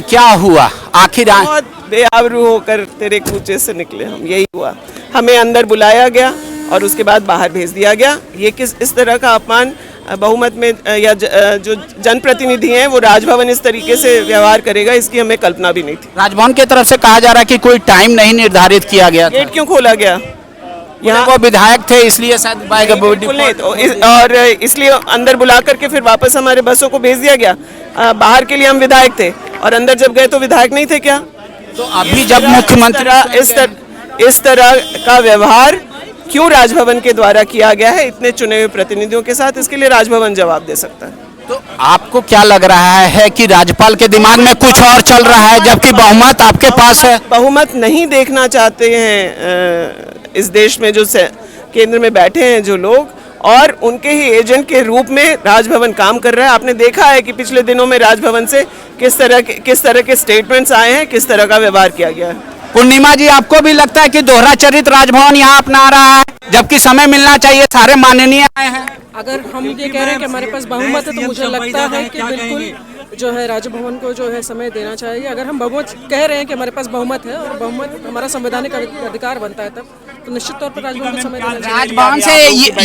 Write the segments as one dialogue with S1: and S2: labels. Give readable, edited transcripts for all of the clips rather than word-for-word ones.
S1: क्या हुआ आखिर?
S2: बहुत बेआबरू होकर तेरे कूचे से निकले हम, यही हुआ। हमें अंदर बुलाया गया और उसके बाद बाहर भेज दिया गया। ये इस तरह का अपमान बहुमत में या जो जनप्रतिनिधि हैं वो राजभवन इस तरीके से व्यवहार करेगा, इसकी हमें कल्पना भी नहीं थी।
S1: राजभवन की तरफ से कहा जा रहा है कि कोई टाइम नहीं निर्धारित किया गया था।
S2: गेट क्यों खोला गया?
S1: यहाँ वो विधायक थे इसलिए शायद
S2: और इसलिए अंदर बुला करके फिर वापस हमारे बसों को भेज दिया गया। बाहर के लिए हम विधायक थे और अंदर जब गए तो विधायक नहीं थे क्या?
S1: तो अभी जब मुख्यमंत्री
S2: इस तरह का व्यवहार क्यों राजभवन के द्वारा किया गया है इतने चुने हुए प्रतिनिधियों के साथ, इसके लिए राजभवन जवाब दे सकता है।
S1: तो आपको क्या लग रहा है कि राज्यपाल के दिमाग में कुछ और चल रहा है जबकि बहुमत आपके पास है?
S2: बहुमत नहीं देखना चाहते हैं इस देश में जो केंद्र में बैठे हैं जो लोग, और उनके ही एजेंट के रूप में राजभवन काम कर रहा है। आपने देखा है कि पिछले दिनों में राजभवन से किस तरह के स्टेटमेंट्स आए हैं, किस तरह का व्यवहार किया गया है।
S1: पूर्णिमा जी, आपको भी लगता है कि दोहरा चरित्र राजभवन यहाँ अपना रहा है जबकि समय मिलना चाहिए? सारे माननीय आए हैं।
S3: अगर हम ये कह रहे हैं कि हमारे पास बहुमत है तो मुझे लगता है कि बिल्कुल जो है राजभवन को जो है समय देना चाहिए। अगर हम बहुमत कह रहे हैं कि हमारे पास बहुमत है और बहुमत हमारा संवैधानिक अधिकार बनता है तब तो निश्चित तौर पर राजभवन को समय देना चाहिए।
S1: राजभवन से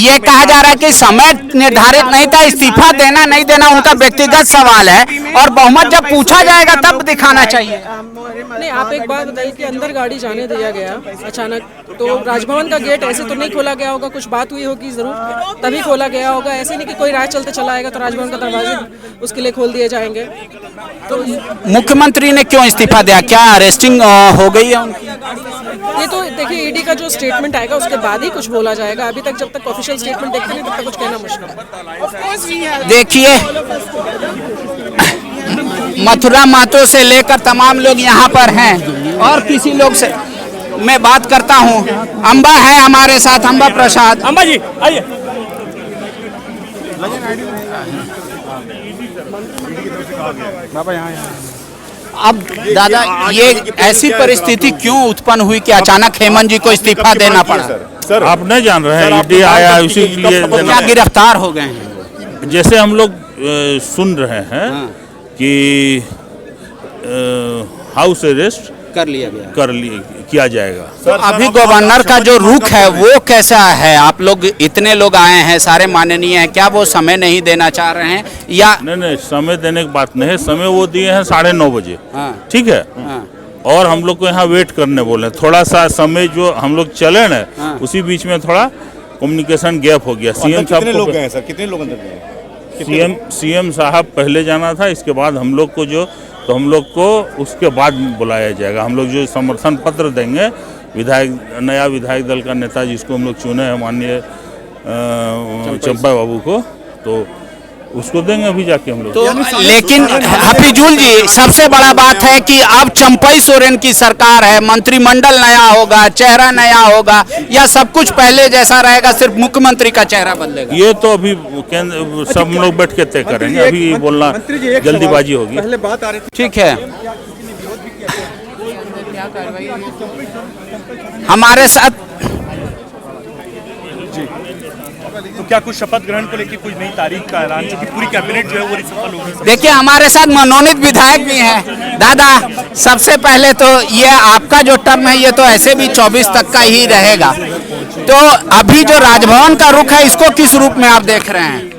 S1: ये कहा जा रहा है कि समय निर्धारित नहीं था, इस्तीफा देना नहीं देना उनका व्यक्तिगत सवाल है और बहुमत जब पूछा जाएगा तब दिखाना चाहिए।
S3: नहीं, आप एक बात बताइए कि अंदर गाड़ी जाने दिया गया अचानक, तो राजभवन का गेट ऐसे तो नहीं खोला गया होगा, कुछ बात हुई होगी जरूर तभी खोला गया होगा। ऐसे नहीं कि कोई राह चलते चला आएगा तो राजभवन का दरवाजे उसके लिए खोल दिए जाएंगे।
S1: तो मुख्यमंत्री ने क्यों इस्तीफा दिया? क्या अरेस्टिंग हो गई है उनकी?
S3: ये तो देखिए ईडी का जो स्टेटमेंट आएगा उसके बाद ही कुछ बोला जाएगा। अभी तक जब तक ऑफिशियल स्टेटमेंट देखते नहीं तब तक कुछ कहना मुश्किल है।
S1: देखिए, मथुरा महतो से लेकर तमाम लोग यहाँ पर हैं और किसी लोग से मैं बात करता हूँ। अम्बा है हमारे साथ, अम्बा प्रसाद।
S4: अम्बा जी आइए।
S1: अब दादा, ये ऐसी परिस्थिति क्यों उत्पन्न हुई कि अचानक हेमंत जी को इस्तीफा देना पड़ा?
S5: सर आप नहीं जान रहे हैं, ईडी आया उसी के लिए
S1: क्या गिरफ्तार हो गए हैं?
S5: जैसे हम लोग सुन रहे हैं कि हाउस अरेस्ट
S1: कर लिया
S5: किया जाएगा।
S1: तो अभी गवर्नर का जो रुख है वो कैसा है? आप लोग इतने लोग आए हैं, सारे माननीय हैं, क्या वो समय नहीं देना चाह रहे हैं या?
S5: नहीं, समय देने की बात नहीं है। समय वो दिए हैं 9:30 बजे। ठीक है। और हम लोग को यहाँ वेट करने बोले। थोड़ा सा समय जो हम लोग चले ना उसी बीच में थोड़ा कम्युनिकेशन गैप हो गया। सीएम साहब
S6: कितने लोग गए सर? कितने लोग अंदर गए?
S5: सीएम साहब पहले जाना था, इसके बाद हम लोग को तो हम लोग को उसके बाद बुलाया जाएगा। हम लोग जो समर्थन पत्र देंगे नया विधायक दल का नेता जिसको हम लोग चुने हैं माननीय चंपा बाबू को, तो उसको देंगे अभी जाके हम लोग।
S1: तो लेकिन हफीजुल जी, सबसे बड़ा बात है कि अब चंपई सोरेन की सरकार है, मंत्रिमंडल नया होगा, चेहरा नया होगा, या सब कुछ पहले जैसा रहेगा, सिर्फ मुख्यमंत्री का चेहरा बदलेगा?
S5: ये तो अभी सब लोग बैठ के तय करेंगे। अभी बोलना जल्दीबाजी होगी।
S6: पहले बात आ रही थी।
S1: ठीक है, हमारे साथ
S4: तो क्या कुछ शपथ ग्रहण को लेकर कुछ नई तारीख का ऐलान, क्योंकि पूरी कैबिनेट जो है वो रिसफल होगी?
S1: देखिए, हमारे साथ मनोनीत विधायक भी हैं। दादा, सबसे पहले तो ये आपका जो टर्म है ये तो ऐसे भी 24 तक का ही रहेगा, तो अभी जो राजभवन का रुख है इसको किस रूप में आप देख रहे हैं?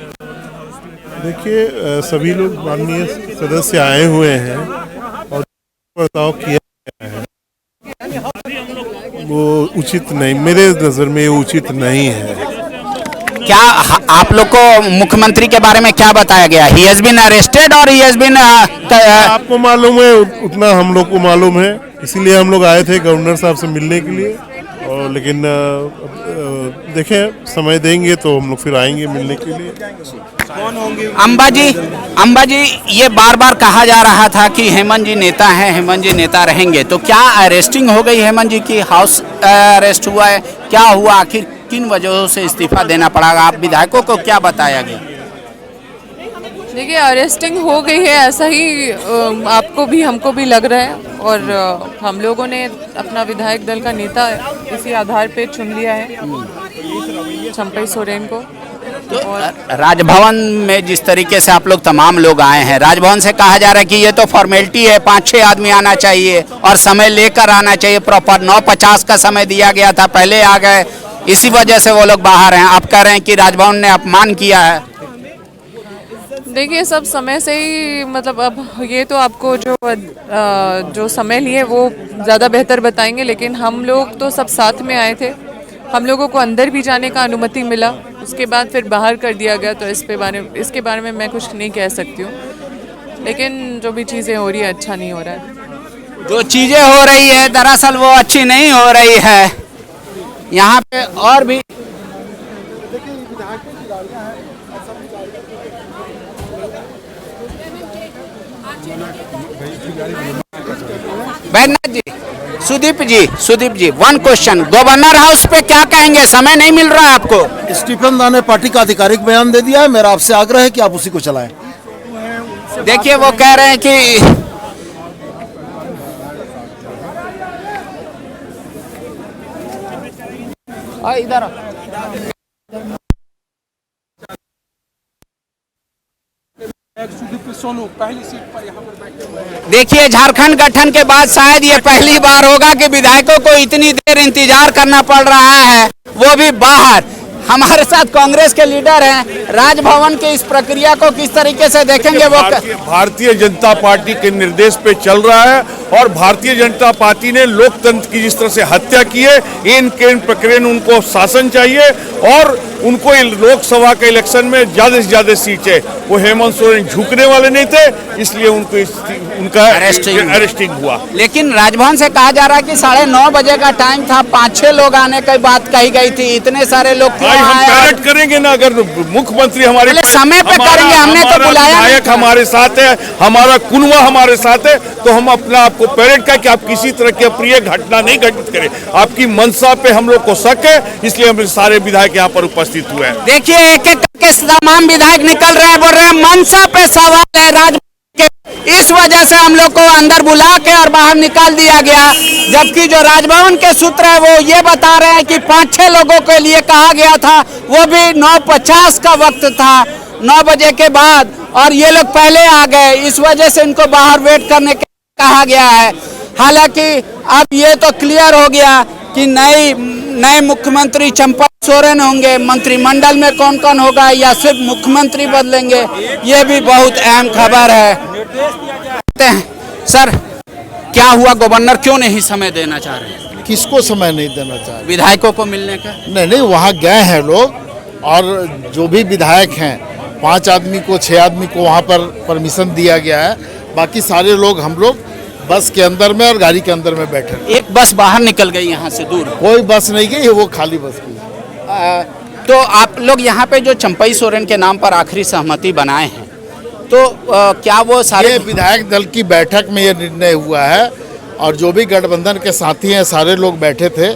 S7: देखिए, सभी लोग माननीय सदस्य आए हुए हैं और बर्ताव किया गया है वो उचित नहीं, मेरे नज़र में उचित नहीं है।
S1: क्या आप लोग को मुख्यमंत्री के बारे में क्या बताया गया? ही हैज बीन अरेस्टेड और ही हैज बीन
S7: आपको मालूम है, उतना हम लोग को मालूम है, इसीलिए हम लोग आए थे गवर्नर साहब से मिलने के लिए। और लेकिन देखें, समय देंगे तो हम लोग फिर आएंगे मिलने के लिए।
S6: कौन होंगे?
S1: अम्बा जी, ये बार बार कहा जा रहा था कि हेमंत जी नेता हैं, हेमंत जी नेता रहेंगे, तो क्या अरेस्टिंग हो गई हेमंत जी की? हाउस अरेस्ट हुआ है? क्या हुआ आखिर? किन वजहों से इस्तीफा देना पड़ा? आप विधायकों को क्या बताया गया?
S8: देखिए, अरेस्टिंग हो गई है, ऐसा ही आपको भी हमको भी लग रहा है, और हम लोगों ने अपना विधायक दल का नेता इसी आधार पे चुन लिया है, चंपई सोरेन को।
S1: राजभवन में जिस तरीके से आप लोग तमाम लोग आए हैं, राजभवन से कहा जा रहा है कि ये तो फॉर्मेलिटी है, 5-6 आदमी आना चाहिए और समय लेकर आना चाहिए, प्रॉपर 9:50 का समय दिया गया था, पहले आ गए, इसी वजह से वो लोग बाहर हैं। आप कह रहे हैं कि राजभवन ने अपमान किया है।
S8: देखिए सब समय से ही, मतलब अब ये तो आपको जो समय लिए वो ज़्यादा बेहतर बताएंगे, लेकिन हम लोग तो सब साथ में आए थे। हम लोगों को अंदर भी जाने का अनुमति मिला, उसके बाद फिर बाहर कर दिया गया, तो इसके बारे में मैं कुछ नहीं कह सकती हूँ, लेकिन जो भी चीज़ें हो रही है अच्छा नहीं हो रहा है।
S1: जो चीज़ें हो रही है दरअसल वो अच्छी नहीं हो रही है। यहाँ पे और भी बैनर्जी सुदीप जी, वन क्वेश्चन, गवर्नर हाउस पे क्या कहेंगे? समय नहीं मिल रहा है आपको?
S9: स्टीफन दा ने पार्टी का आधिकारिक बयान दे दिया है, मेरा आपसे आग्रह है कि आप उसी को चलाएं।
S1: देखिए वो कह रहे हैं कि इधर देखिए, झारखंड गठन के बाद शायद ये पहली बार होगा कि विधायकों को इतनी देर इंतजार करना पड़ रहा है, वो भी बाहर। हमारे साथ कांग्रेस के लीडर हैं, राजभवन की इस प्रक्रिया को किस तरीके से देखेंगे? वो
S6: भारतीय जनता पार्टी के निर्देश पे चल रहा है और भारतीय जनता पार्टी ने लोकतंत्र की जिस तरह से हत्या की है, इन प्रकरण उनको शासन चाहिए और उनको लोकसभा के इलेक्शन में ज्यादा से ज्यादा सीटें। वो हेमंत सोरेन झुकने वाले नहीं थे, इसलिए उनका अरेस्टिंग हुआ।
S1: लेकिन राजभवन से कहा जा रहा है कि 9:30 बजे का टाइम था, 5-6 लोग आने की बात कही गई थी, इतने सारे लोग क्यों आए?
S6: हम पैरेड करेंगे ना, अगर मुख्यमंत्री हमारे
S1: समय पे करेंगे, हमने तो बुलाया।
S6: विधायक हमारे साथ है, हमारा कुनवा हमारे साथ है, तो हम अपना आपको पैरेड का कि आप किसी तरह की अप्रिय घटना नहीं घटित करें। आपकी मंशा पे हम लोग को शक है, इसलिए हम सारे विधायक यहाँ पर उपस्थित हुए हैं।
S1: देखिए एक एक करके तमाम विधायक निकल रहे हैं, बोल रहे हैं मनसा पे सवाल है राजभवन के, इस वजह से हम लोग को अंदर बुला के और बाहर निकाल दिया गया। जबकि जो राजभवन के सूत्र है वो ये बता रहे हैं कि 5-6 लोगों के लिए कहा गया था, वो भी 9:50 का वक्त था, 9 बजे के बाद, और ये लोग पहले आ गए, इस वजह से इनको बाहर वेट करने के कहा गया है। हालांकि अब ये तो क्लियर हो गया कि नए मुख्यमंत्री चंपा सोरेन होंगे, मंत्रिमंडल में कौन कौन होगा या सिर्फ मुख्यमंत्री बदलेंगे, ये भी बहुत अहम खबर है। सर क्या हुआ, गवर्नर क्यों नहीं समय देना चाह रहे?
S9: किसको समय नहीं देना चाह रहे?
S1: विधायकों को मिलने का?
S9: नहीं, वहाँ गए हैं लोग, और जो भी विधायक हैं 5 आदमी को 6 आदमी को वहाँ पर परमिशन दिया गया है, बाकी सारे लोग हम लोग बस के अंदर में और गाड़ी के अंदर में बैठे।
S1: एक बस बाहर निकल गई यहाँ से दूर?
S9: कोई बस नहीं गई, वो खाली बस गई।
S1: तो आप लोग यहाँ पे जो चंपई सोरेन के नाम पर आखिरी सहमति बनाए हैं, तो क्या वो सारे
S9: विधायक दल की बैठक में ये निर्णय हुआ है, और जो भी गठबंधन के साथी हैं सारे लोग बैठे थे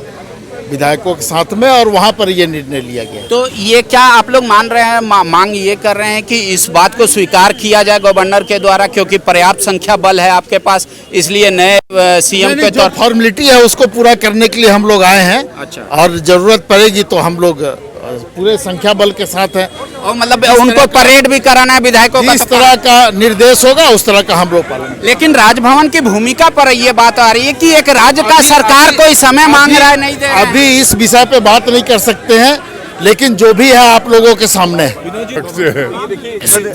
S9: विधायकों के साथ में, और वहाँ पर ये निर्णय लिया गया।
S1: तो ये क्या आप लोग मान रहे हैं, मांग ये कर रहे हैं कि इस बात को स्वीकार किया जाए गवर्नर के द्वारा, क्योंकि पर्याप्त संख्या बल है आपके पास, इसलिए नए सीएम के तौर
S9: फॉर्मेलिटी है उसको पूरा करने के लिए हम लोग आए हैं।
S1: अच्छा।
S9: और जरूरत पड़ेगी तो हम लोग पूरे संख्या बल के साथ हैं,
S1: और मतलब उनको परेड भी कराना है विधायकों का?
S9: इस तरह का निर्देश होगा उस तरह का हम लोग पालन।
S1: लेकिन राजभवन की भूमिका पर ये बात आ रही है कि एक राज्य का सरकार कोई समय मांग रहा है, नहीं दे रहा है।
S9: अभी इस विषय पे बात नहीं कर सकते हैं, लेकिन जो भी है आप लोगों के सामने।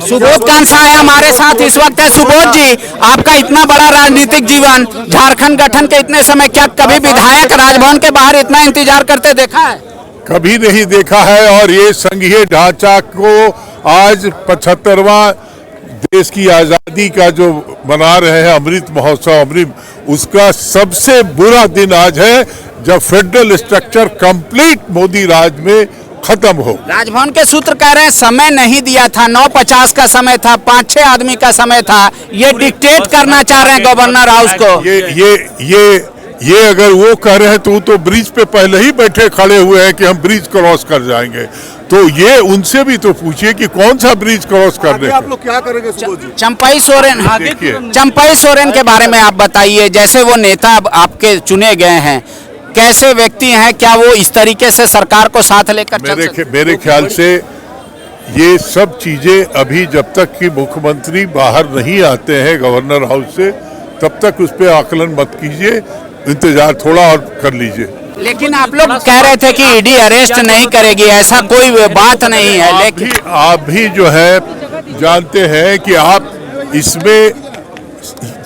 S1: सुबोध कांसा है हमारे साथ इस वक्त है। सुबोध जी, आपका इतना बड़ा राजनीतिक जीवन, झारखंड गठन के इतने समय, क्या कभी विधायक राजभवन के बाहर इतना इंतजार करते देखा है?
S10: कभी नहीं देखा है, और ये संघीय ढांचा को आज 75वां देश की आज़ादी का जो मना रहे हैं अमृत महोत्सव, उसका सबसे बुरा दिन आज है, जब फेडरल स्ट्रक्चर कंप्लीट मोदी राज में खत्म हो।
S1: राजभवन के सूत्र कह रहे हैं समय नहीं दिया था, 9:50 का समय था, 5-6 आदमी का समय था, ये डिक्टेट करना चाह रहे हैं गवर्नर हाउस को।
S10: ये अगर वो कह रहे हैं तो ब्रिज पे पहले ही बैठे खड़े हुए हैं कि हम ब्रिज क्रॉस कर जाएंगे, तो ये उनसे भी तो पूछिए कि कौन सा ब्रिज क्रॉस करने
S9: आप लोग क्या करेंगे?
S1: चंपई सोरेन के बारे में आप बताइए, जैसे वो नेता आपके चुने गए हैं, कैसे व्यक्ति हैं, क्या वो इस तरीके से सरकार को साथ लेकर
S10: मेरे ख्याल से ये सब चीजें अभी जब तक कि मुख्यमंत्री बाहर नहीं आते हैं गवर्नर हाउस से, तब तक उस पर आकलन मत कीजिए, इंतजार थोड़ा और कर लीजिए।
S1: लेकिन आप लोग कह रहे थे कि ईडी अरेस्ट नहीं करेगी, ऐसा कोई बात नहीं है। लेकिन
S10: आप भी जो है जानते हैं कि आप इसमें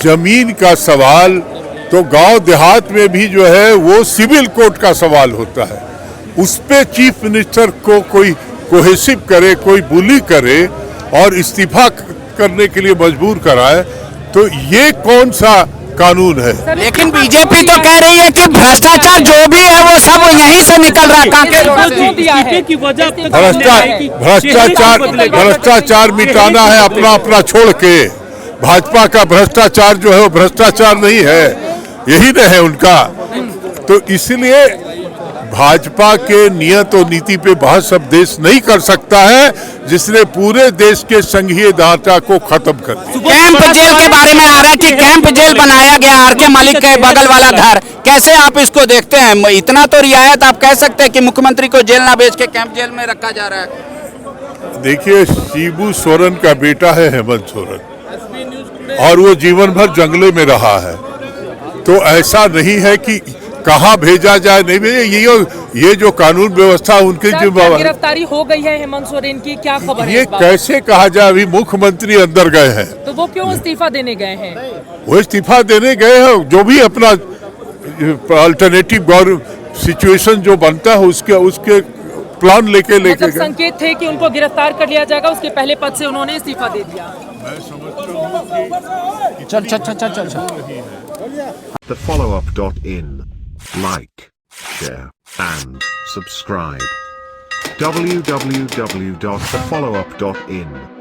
S10: जमीन का सवाल तो गांव देहात में भी जो है वो सिविल कोर्ट का सवाल होता है, उस पे चीफ मिनिस्टर को कोई कोहेसिव करे, कोई बुली करे और इस्तीफा करने के लिए मजबूर कराए, तो ये कौन सा कानून है?
S1: लेकिन बीजेपी तो कह रही है कि भ्रष्टाचार जो भी है वो सब यहीं से निकल रहा है, कांके रोड से।
S10: भ्रष्टाचार मिटाना है अपना अपना छोड़ के। भाजपा का भ्रष्टाचार जो है वो भ्रष्टाचार नहीं है, यही न है उनका। तो इसलिए भाजपा के नियत और नीति पे बहस अब देश नहीं कर सकता है, जिसने पूरे देश के संघीय ढांचा को खत्म कर दिया।
S1: कैंप जेल के बारे में आ रहा है कि कैंप जेल बनाया गया आर.के. मलिक के बगल वाला घर, कैसे आप इसको देखते हैं? इतना तो रियायत आप कह सकते हैं कि मुख्यमंत्री को जेल ना भेज के कैंप जेल में रखा जा रहा है।
S10: देखिए, शिबू सोरेन का बेटा है हेमंत सोरेन, और वो जीवन भर जंगले में रहा है, तो ऐसा नहीं है कि कहाँ भेजा जाए नहीं भेजे। ये जो कानून व्यवस्था उनकी जिम्मेदारी।
S11: गिरफ्तारी हो गई है हेमंत सोरेन की, क्या खबर है?
S10: ये कैसे कहा जाए? अभी मुख्यमंत्री अंदर गए हैं,
S11: तो वो क्यों इस्तीफा देने गए हैं?
S10: वो इस्तीफा देने गए हैं, जो भी अपना अल्टरनेटिव सिचुएशन जो बनता है उसके प्लान लेके
S11: मतलब संकेत थे कि उनको गिरफ्तार कर लिया जाएगा, उसके पहले पद से उन्होंने इस्तीफा दे दिया।
S12: TheFollowUp.in. Like, share, and subscribe. www.thefollowup.in